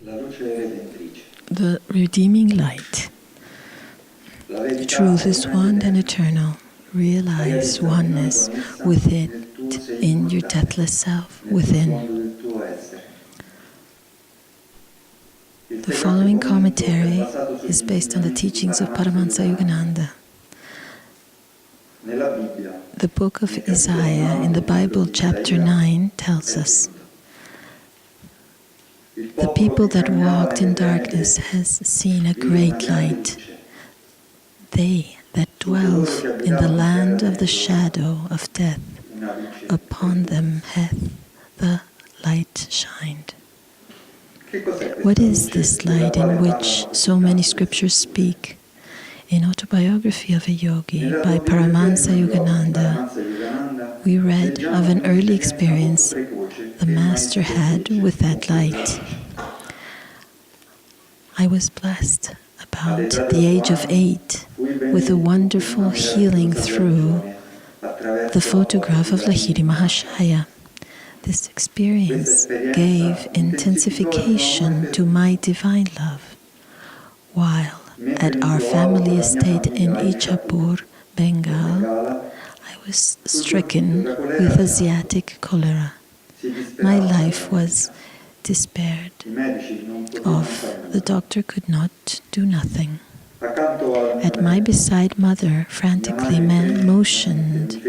the redeeming light. Truth is one and eternal. Realize oneness with it in your deathless self within. The following commentary is based on the teachings of Paramahansa Yogananda. The book of Isaiah in the Bible, chapter 9, tells us, "The people that walked in darkness has seen a great light. They that dwell in the land of the shadow of death, upon them hath the light shined." What is this light in which so many scriptures speak? In Autobiography of a Yogi by Paramahansa Yogananda, we read of an early experience the Master had with that light. I was blessed about the age of 8 with a wonderful healing through the photograph of Lahiri Mahashaya. This experience gave intensification to my divine love, while at our family estate in Ichapur, Bengal, I was stricken with Asiatic cholera. My life was despaired of. The doctor could not do nothing. At my beside mother frantically motioned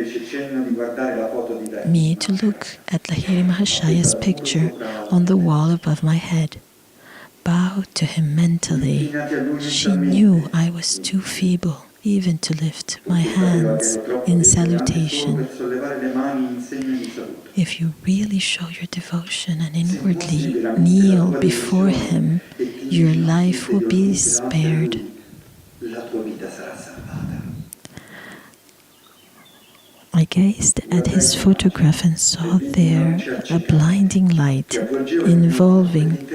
me to look at Lahiri Mahashaya's picture on the wall above my head. Bowed to him mentally. She knew I was too feeble even to lift my hands in salutation. If you really show your devotion and inwardly kneel before him, your life will be spared. I gazed at his photograph and saw there a blinding light involving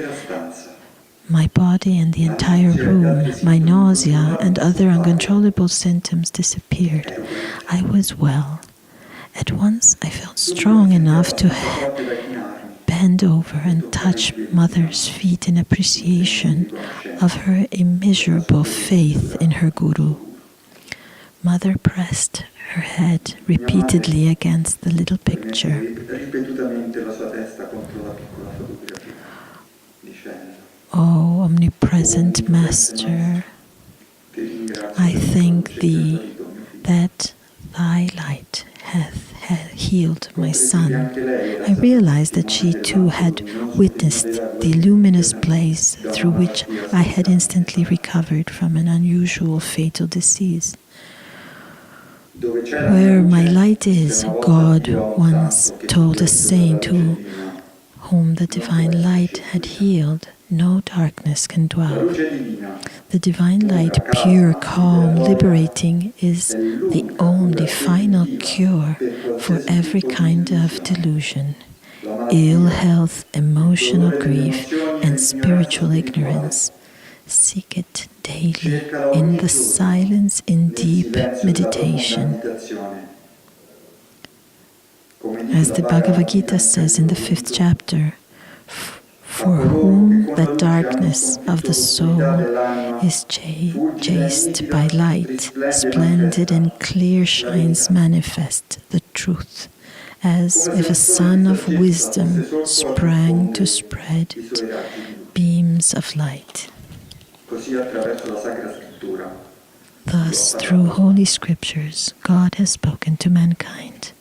my body and the entire room. My nausea and other uncontrollable symptoms disappeared. I was well. At once I felt strong enough to bend over and touch Mother's feet in appreciation of her immeasurable faith in her Guru. Mother pressed her head repeatedly against the little picture. "O omnipresent Master, I thank Thee that Thy light hath healed my son." I realized that she too had witnessed the luminous blaze through which I had instantly recovered from an unusual fatal disease. "Where my light is, God once told a saint whom the divine light had healed, no darkness can dwell. The divine light, pure, calm, liberating, is the only final cure for every kind of delusion, ill health, emotional grief, and spiritual ignorance. Seek it daily in the silence, in deep meditation." As the Bhagavad Gita says in the 5th chapter, "For whom the darkness of the soul is chased by light, splendid and clear shines manifest the truth, as if a sun of wisdom sprang to spread beams of light." Thus, through holy scriptures, God has spoken to mankind.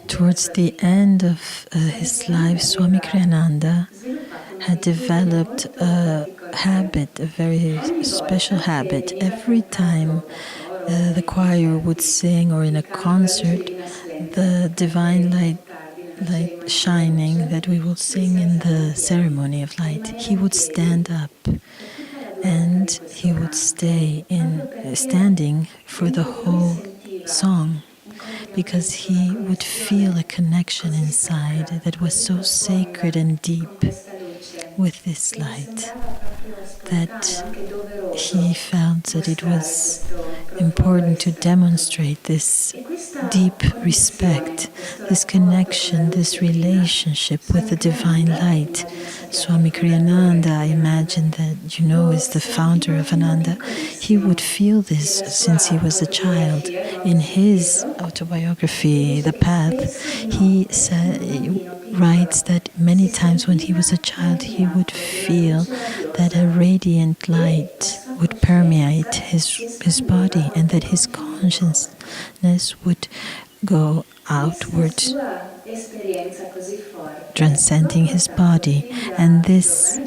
Towards the end of his life, Swami Kriyananda had developed a habit, a very special habit. Every time the choir would sing or in a concert, the divine light shining that we will sing in the ceremony of light, he would stand up and he would stay standing for the whole song. because he would feel a connection inside that was so sacred and deep with this light that he felt that it was important to demonstrate this deep respect, this connection, this relationship with the divine light. Swami Kriyananda, I imagine that you know is the founder of Ananda. He would feel this since he was a child. In his autobiography, The Path, he writes that many times when he was a child, he would feel that a radiant light would permeate his body and that his consciousness would go outward, transcending his body. And these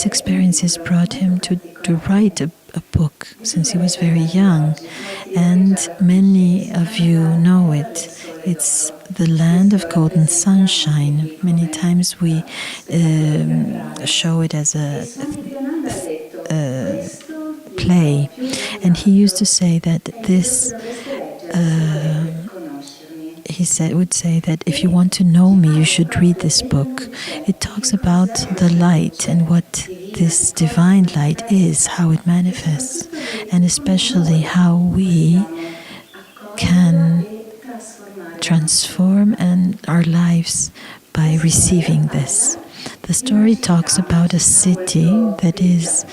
experiences brought him to write a book since he was very young. And many of you know it. It's the land of golden sunshine. Many times we show it as a play. And he used to say that this, would say that if you want to know me, you should read this book. It talks about the light and what this divine light is, how it manifests, and especially how we can transform our lives by receiving this. The story talks about a city that is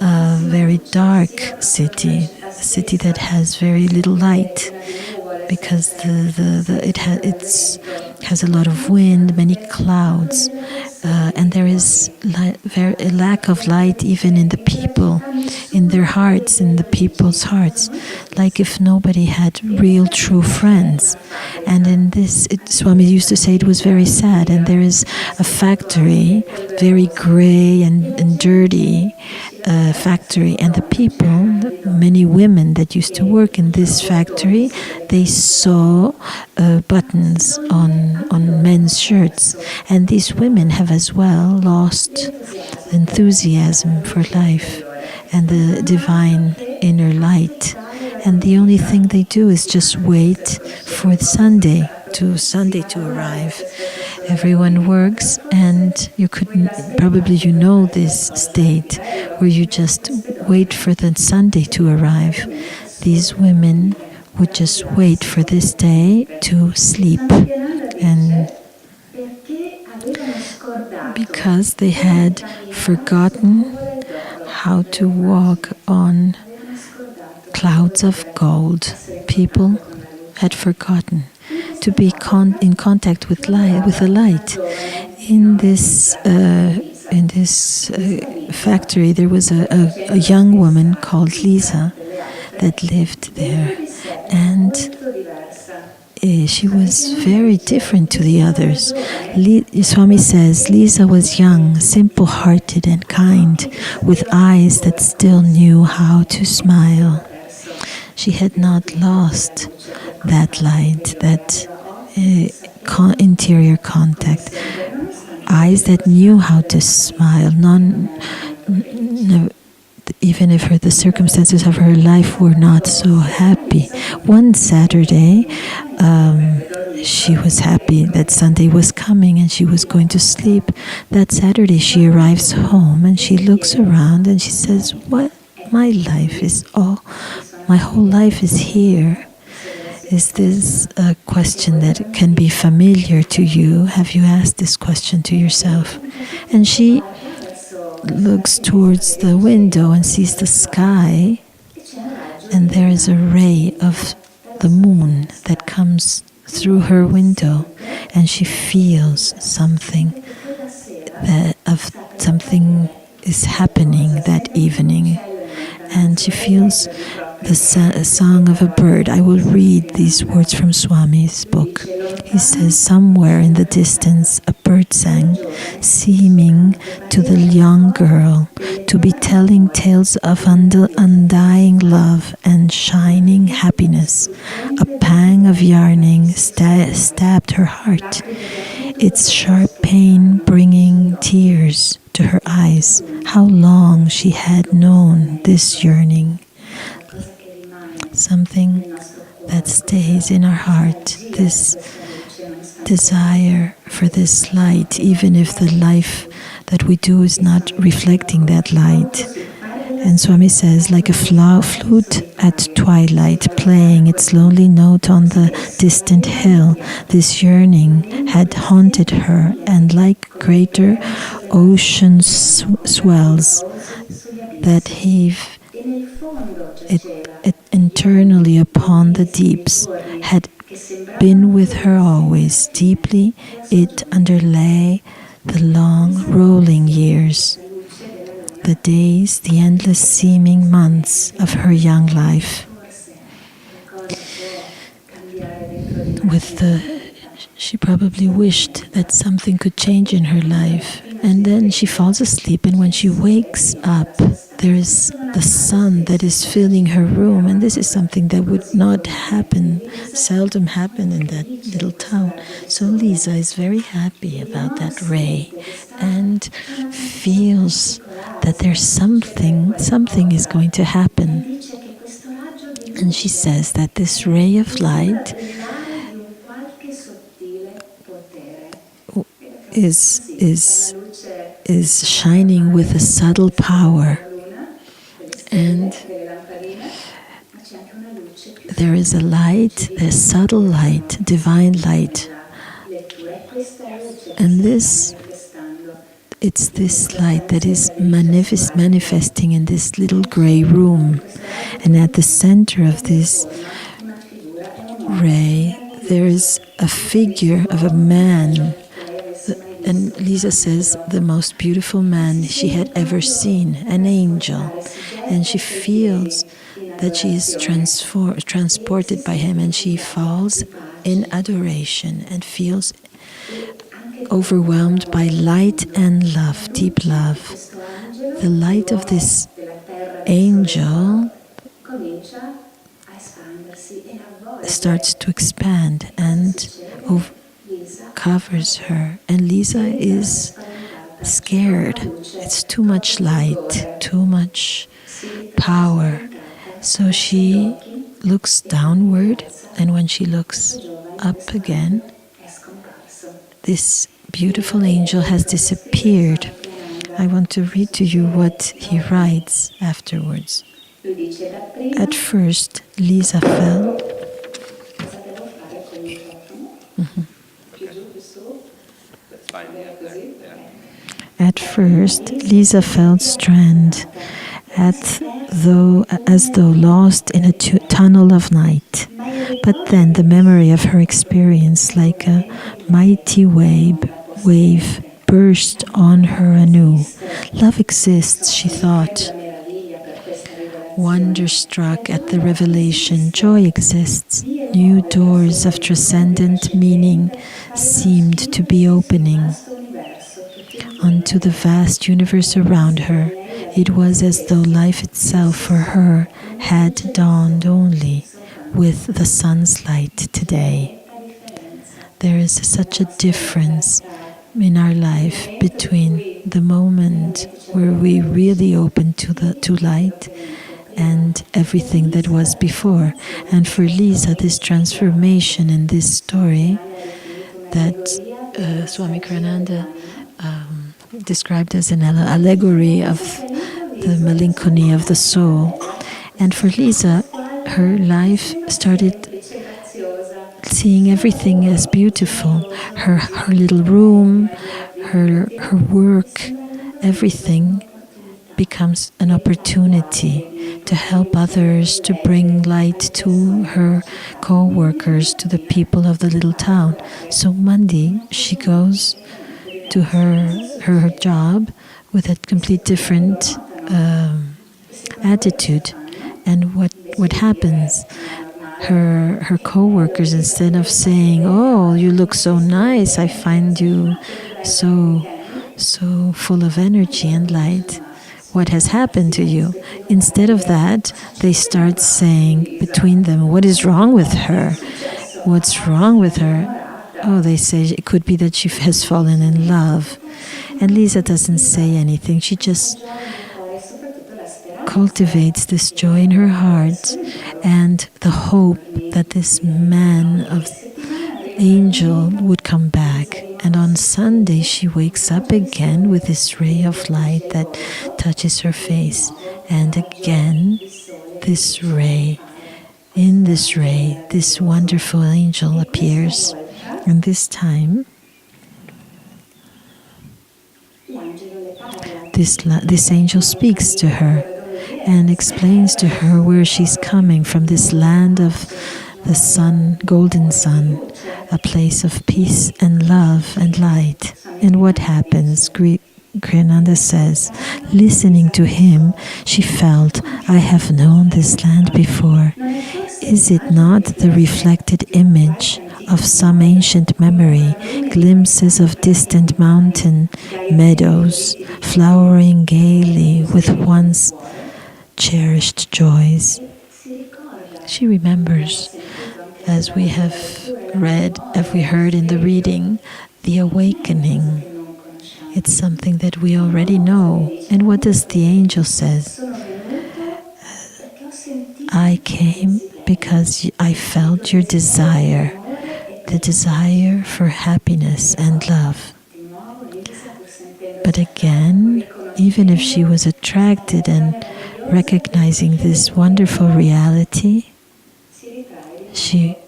a very dark city, a city that has very little light, because it has a lot of wind, many clouds, and there is a lack of light even in the people, in their hearts, in the people's hearts, like if nobody had real true friends. And in this, Swami used to say it was very sad, and there is a factory, very gray and dirty factory, and the people, many women that used to work in this factory, they saw buttons on men's shirts, and these women have as well lost enthusiasm for life and the divine inner light, and the only thing they do is just wait for Sunday to arrive. Everyone works, and you know this state where you just wait for the Sunday to arrive. These women would just wait for this day to sleep, and because they had forgotten how to walk on clouds of gold, people had forgotten to be in contact with the light. In this factory, there was a young woman called Lisa that lived there, and she was very different to the others. Swami says Lisa was young, simple-hearted and kind, with eyes that still knew how to smile. She had not lost that light, that interior contact. Eyes that knew how to smile, even if the circumstances of her life were not so happy. One Saturday, she was happy that Sunday was coming and she was going to sleep. That Saturday, she arrives home and she looks around and she says, "What? My whole life is here." Is this a question that can be familiar to you? Have you asked this question to yourself? And she looks towards the window and sees the sky, and there is a ray of the moon that comes through her window, and she feels something is happening that evening, and she feels the song of a bird. I will read these words from Swami's book. He says, "Somewhere in the distance a bird sang, seeming to the young girl to be telling tales of undying love and shining happiness. A pang of yearning stabbed her heart, its sharp pain bringing tears to her eyes. How long she had known this yearning. something that stays in our heart, this desire for this light, even if the life that we do is not reflecting that light. And Swami says, like a flute at twilight, playing its lonely note on the distant hill, this yearning had haunted her, and like greater ocean swells that heave it internally upon the deeps, had been with her always. Deeply it underlay the long rolling years, the days, the endless seeming months of her young life. She probably wished that something could change in her life. And then she falls asleep, and when she wakes up, there is the sun that is filling her room. And this is something that would not happen, seldom happen in that little town. So Lisa is very happy about that ray and feels that there's something is going to happen. And she says that this ray of light is shining with a subtle power, and there is a light, there's subtle light, divine light, and it's this light that is manifesting in this little gray room, and at the center of this ray there is a figure of a man. And Lisa says the most beautiful man she had ever seen, an angel. And she feels that she is transported by him, and she falls in adoration and feels overwhelmed by light and love, deep love. The light of this angel starts to expand and covers her, and Lisa is scared. It's too much light, too much power. So she looks downward, and when she looks up again, this beautiful angel has disappeared. I want to read to you what he writes afterwards. At first, Lisa fell. At first, Lisa felt strange, as though lost in a tunnel of night. But then the memory of her experience, like a mighty wave, burst on her anew. Love exists, she thought. Wonderstruck at the revelation, joy exists. New doors of transcendent meaning seemed to be opening onto the vast universe around her. It was as though life itself for her had dawned only with the sun's light today. There is such a difference in our life between the moment where we really open to light and everything that was before. And for Lisa, this transformation in this story that Swami Karananda described as an allegory of the melancholy of the soul. And for Lisa, her life started seeing everything as beautiful. Her little room, her work, everything becomes an opportunity to help others, to bring light to her co-workers, to the people of the little town. So Monday, she goes to her job with a complete different attitude. And what happens? Her co-workers, instead of saying, "Oh, you look so nice, I find you so full of energy and light, what has happened to you?" Instead of that, they start saying between them, "What is wrong with her? What's wrong with her?" Oh, they say it could be that she has fallen in love. And Lisa doesn't say anything. She just cultivates this joy in her heart and the hope that this man of angel would come back. And on Sunday she wakes up again with this ray of light that touches her face. And again, this ray, this wonderful angel appears. And this time, this angel speaks to her and explains to her where she's coming from, this land of the sun, golden sun, a place of peace and love and light. And what happens? Kriyananda says, listening to him, she felt, I have known this land before. Is it not the reflected image of some ancient memory, glimpses of distant mountain meadows, flowering gaily with once cherished joys? She remembers, as we have read, as we heard in the reading, the awakening. It's something that we already know. And what does the angel says? I came because I felt your desire, the desire for happiness and love. But again, even if she was attracted and recognizing this wonderful reality, she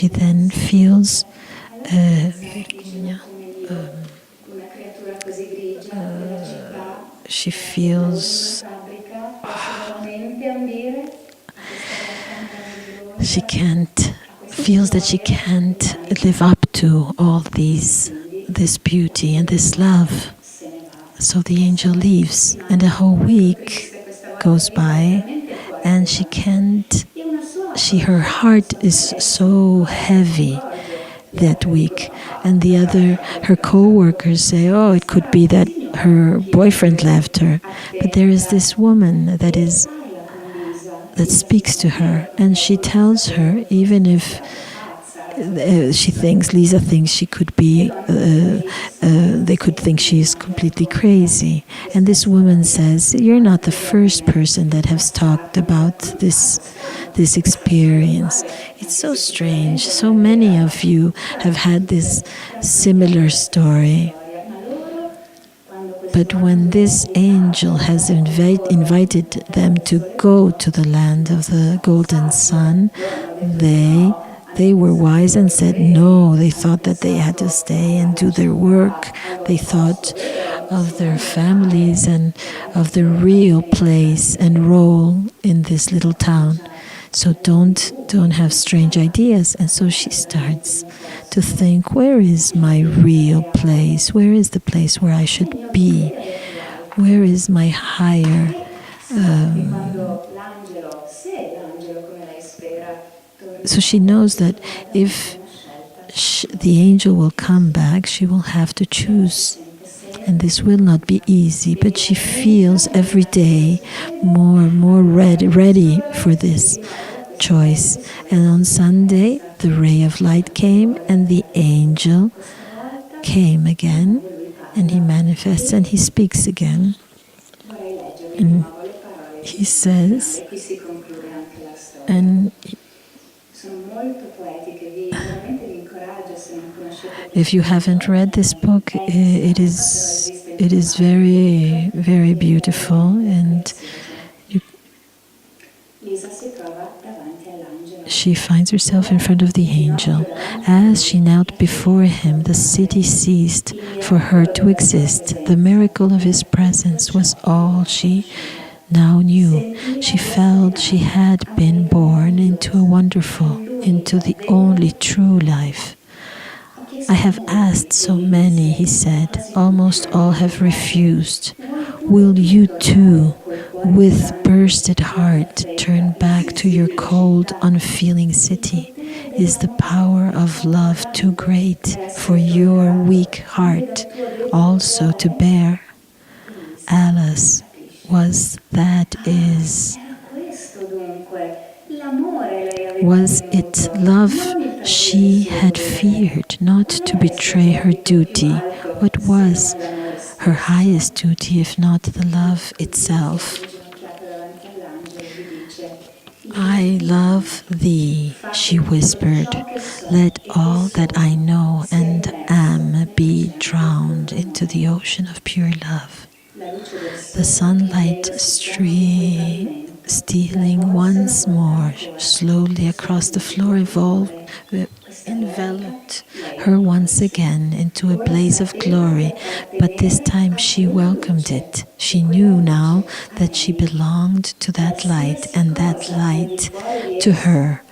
then feels she feels that she can't live up to all this beauty and this love. So the angel leaves, and a whole week goes by, and her heart is so heavy that week. And her co-workers say, oh, it could be that her boyfriend left her. But there is this woman that speaks to her, and she tells her, even if Lisa thinks she could be, they could think she is completely crazy. And this woman says, you're not the first person that has talked about this experience. It's so strange. So many of you have had this similar story. But when this angel has invited them to go to the land of the golden sun, they were wise and said no. They thought that they had to stay and do their work. They thought of their families and of the real place and role in this little town. So don't have strange ideas. And so she starts to think, where is my real place? Where is the place where I should be? Where is my higher so she knows that if the angel will come back, she will have to choose. And this will not be easy, but she feels every day more ready for this choice. And on Sunday, the ray of light came, and the angel came again, and he manifests and he speaks again. And he says, and if you haven't read this book, it is very, very beautiful, and she finds herself in front of the angel. As she knelt before him, the city ceased for her to exist. The miracle of his presence was all she now knew. She felt she had been born into the only true life. I have asked so many, he said. Almost all have refused. Will you too, with bursted heart, turn back to your cold, unfeeling city? Is the power of love too great for your weak heart also to bear? Alas, was it love she had feared, not to betray her duty? What was her highest duty, if not the love itself. I love thee, she whispered. Let all that I know and am be drowned into the ocean of pure love. The sunlight stealing once more slowly across the floor enveloped her once again into a blaze of glory, but this time she welcomed it. She knew now that she belonged to that light, and that light to her,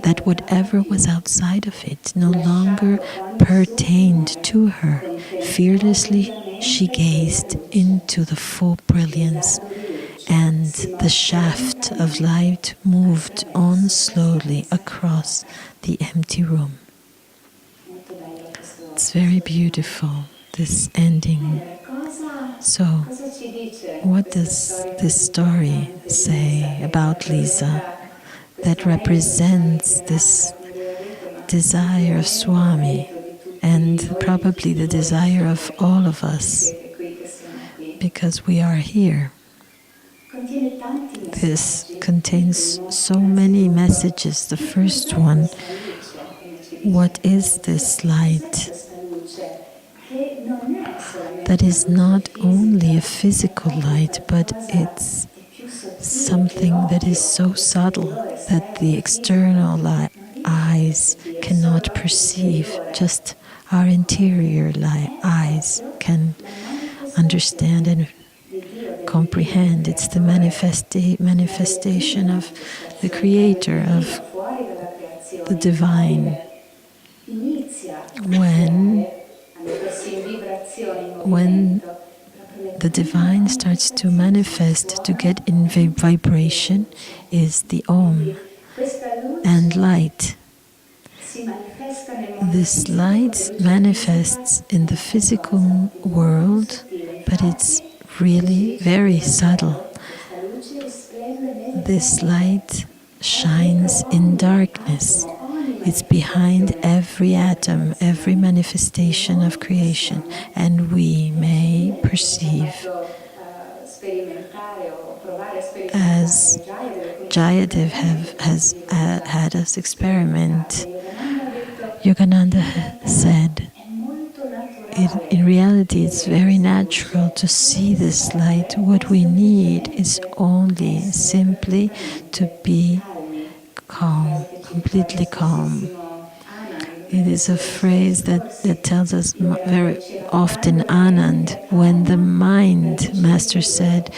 that whatever was outside of it no longer pertained to her. Fearlessly she gazed into the full brilliance, and the shaft of light moved on slowly across the empty room. It's very beautiful, this ending. So, what does this story say about Lisa that represents this desire of Swami and probably the desire of all of us, because we are here? This contains so many messages. The first one, what is this light? That is not only a physical light, but it's something that is so subtle that the external eyes cannot perceive. Just our interior eyes can understand and comprehend. It's the manifestation of the Creator, of the Divine. When the Divine starts to manifest, to get in vibration, is the Om and light. This light manifests in the physical world, but it's really very subtle. This light shines in darkness. It's behind every atom, every manifestation of creation, and we may perceive, as Jayadev has had us experiment. Yogananda said, in reality, it's very natural to see this light. What we need is only simply to be calm, completely calm. It is a phrase that tells us very often Anand, when the mind, Master said,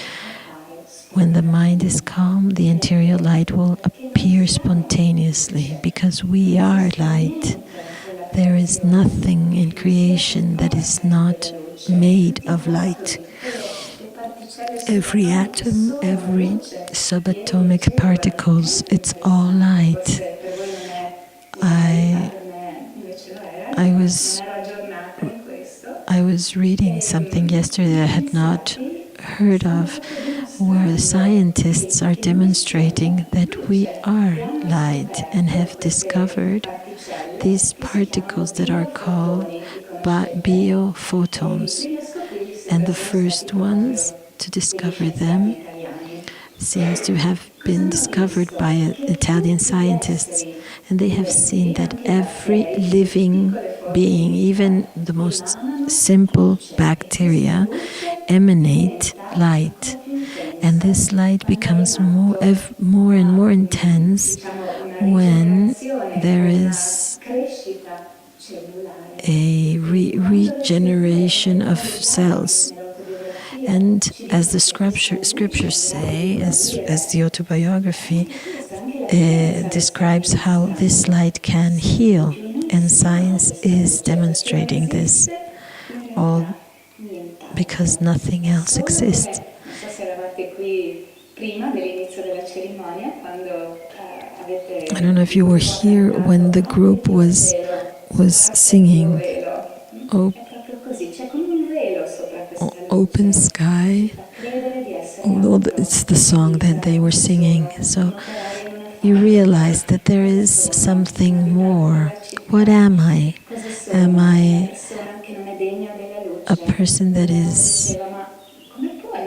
when the mind is calm, the interior light will appear spontaneously, because we are light. There is nothing in creation that is not made of light. Every atom, every subatomic particles, it's all light. I was reading something yesterday that I had not heard of, where scientists are demonstrating that we are light and have discovered these particles that are called biophotons. And the first ones to discover them seems to have been discovered by Italian scientists, and they have seen that every living being, even the most simple bacteria, emanate light, and this light becomes more and more intense when there is a regeneration of cells. And as the scriptures say, as the autobiography describes how this light can heal, and science is demonstrating this, all because nothing else exists. I don't know if you were here when the group was singing Open Sky. Although it's the song that they were singing, so you realize that there is something more. What am I? Am I a person that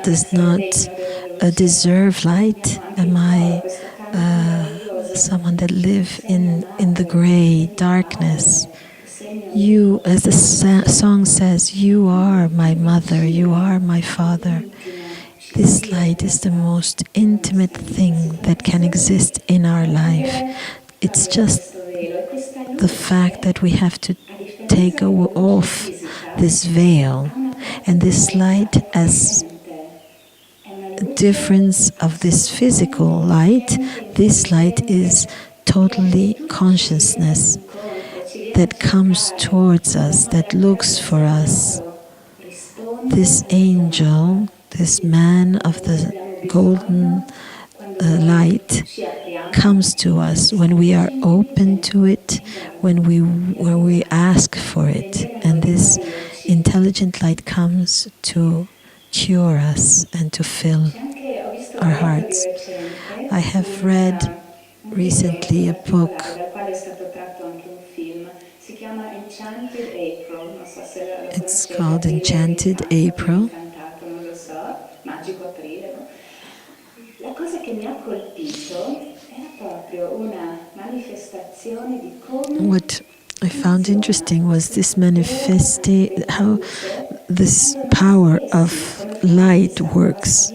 does not deserve light? Am I someone that live in the gray darkness? You, as the song says, you are my mother, you are my father. This light is the most intimate thing that can exist in our life. It's just the fact that we have to take off this veil. And this light, as a difference of this physical light, this light is totally consciousness that comes towards us, that looks for us. This angel, this man of the golden light, comes to us when we are open to it, when we ask for it. And this intelligent light comes to cure us and to fill our hearts. I have read recently a book. It's called Enchanted April. What I found interesting was this how this power of light works.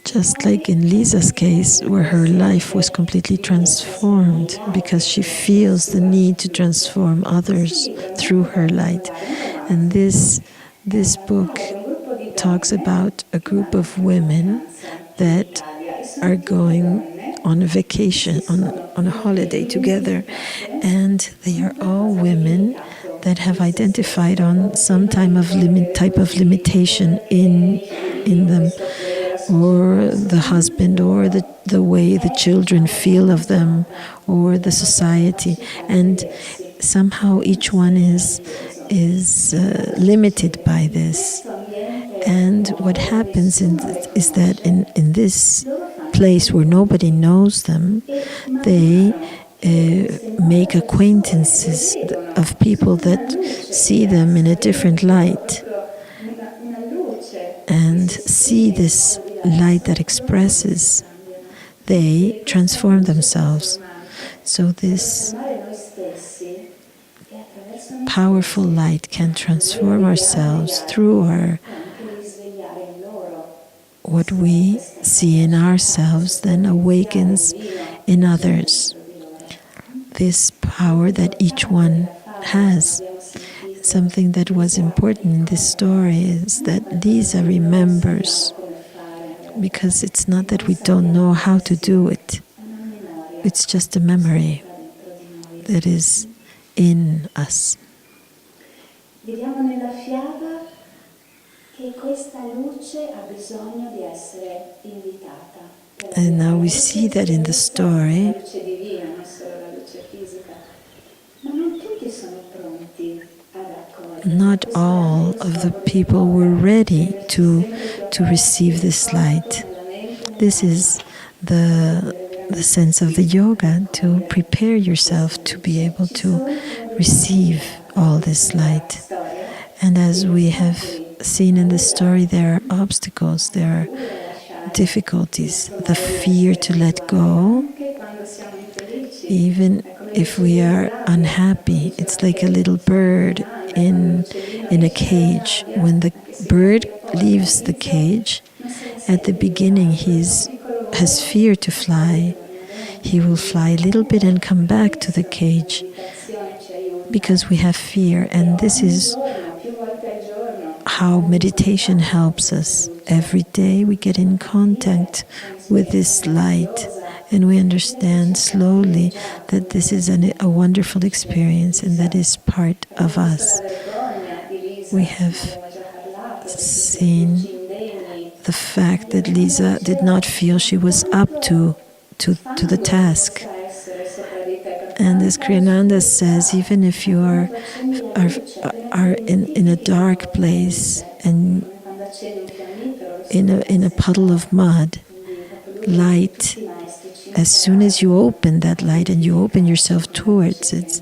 Just like in Lisa's case, where her life was completely transformed because she feels the need to transform others through her light. And this book talks about a group of women that are going on a vacation, on a holiday together, and they are all women that have identified on some type of limitation in them, or the husband, or the way the children feel of them, or the society, and somehow each one is limited by this. And what happens is that in this place where nobody knows them, they make acquaintances of people that see them in a different light and see this light that expresses. They transform themselves. So this powerful light can transform ourselves through what we see in ourselves then awakens in others. This power that each one has. Something that was important in this story is that Lisa remembers, because it's not that we don't know how to do it. It's just a memory that is in us. And now we see that in the story, not all of the people were ready to receive this light. This is the sense of the yoga, to prepare yourself to be able to receive all this light. And as we have seen in the story, there are obstacles, there are difficulties, the fear to let go. Even if we are unhappy, it's like a little bird in a cage. When the bird leaves the cage, at the beginning he has fear to fly. He will fly a little bit and come back to the cage because we have fear. And this is how meditation helps us. Every day we get in contact with this light, and we understand slowly that this is a wonderful experience and that is part of us. We have seen the fact that Lisa did not feel she was up to the task. And as Kriyananda says, even if you are in a dark place and in a puddle of mud, light, as soon as you open that light and you open yourself towards it,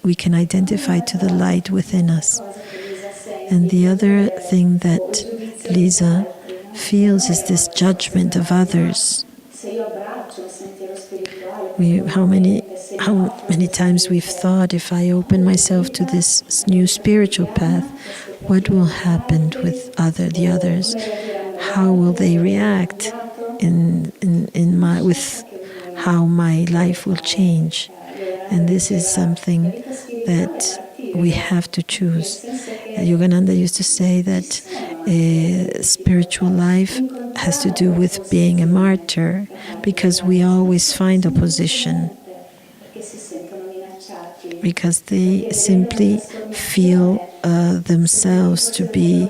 we can identify to the light within us. And the other thing that Lisa feels is this judgment of others. How many times we've thought, if I open myself to this new spiritual path, what will happen with the others? How will they react with how my life will change? And this is something that we have to choose. Yogananda used to say that spiritual life has to do with being a martyr, because we always find opposition, because they simply feel themselves to be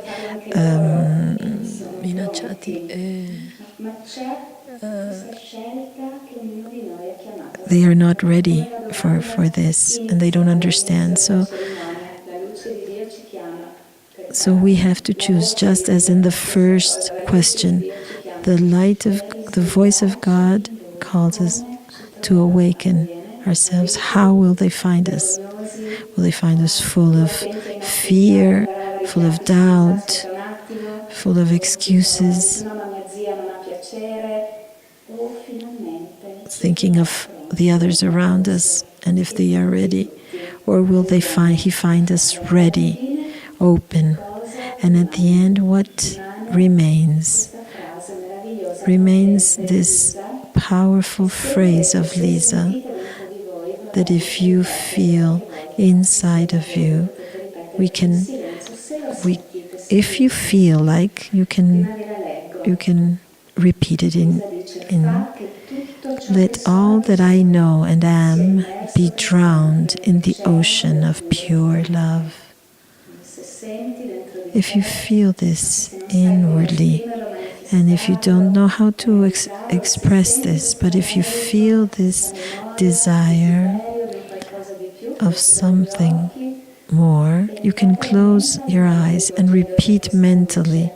they are not ready for this, and they don't understand. So we have to choose, just as in the first question, the voice of God calls us to awaken ourselves. How will they find us? Will they find us full of fear, full of doubt, full of excuses, thinking of the others around us and if they are ready? Or will he find us ready, open? And at the end, what remains? Remains this powerful phrase of Lisa, that if you feel inside of you, if you feel like, you can repeat it in let all that I know and am be drowned in the ocean of pure love. If you feel this inwardly, and if you don't know how to express this, but if you feel this desire of something more, you can close your eyes and repeat mentally,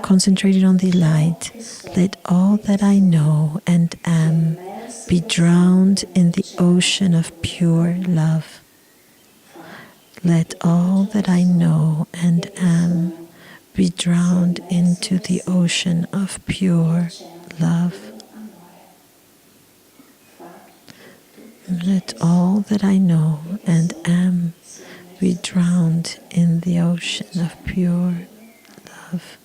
concentrated on the light. Let all that I know and am be drowned in the ocean of pure love. Let all that I know and am be drowned into the ocean of pure love. Let all that I know and am be drowned in the ocean of pure love.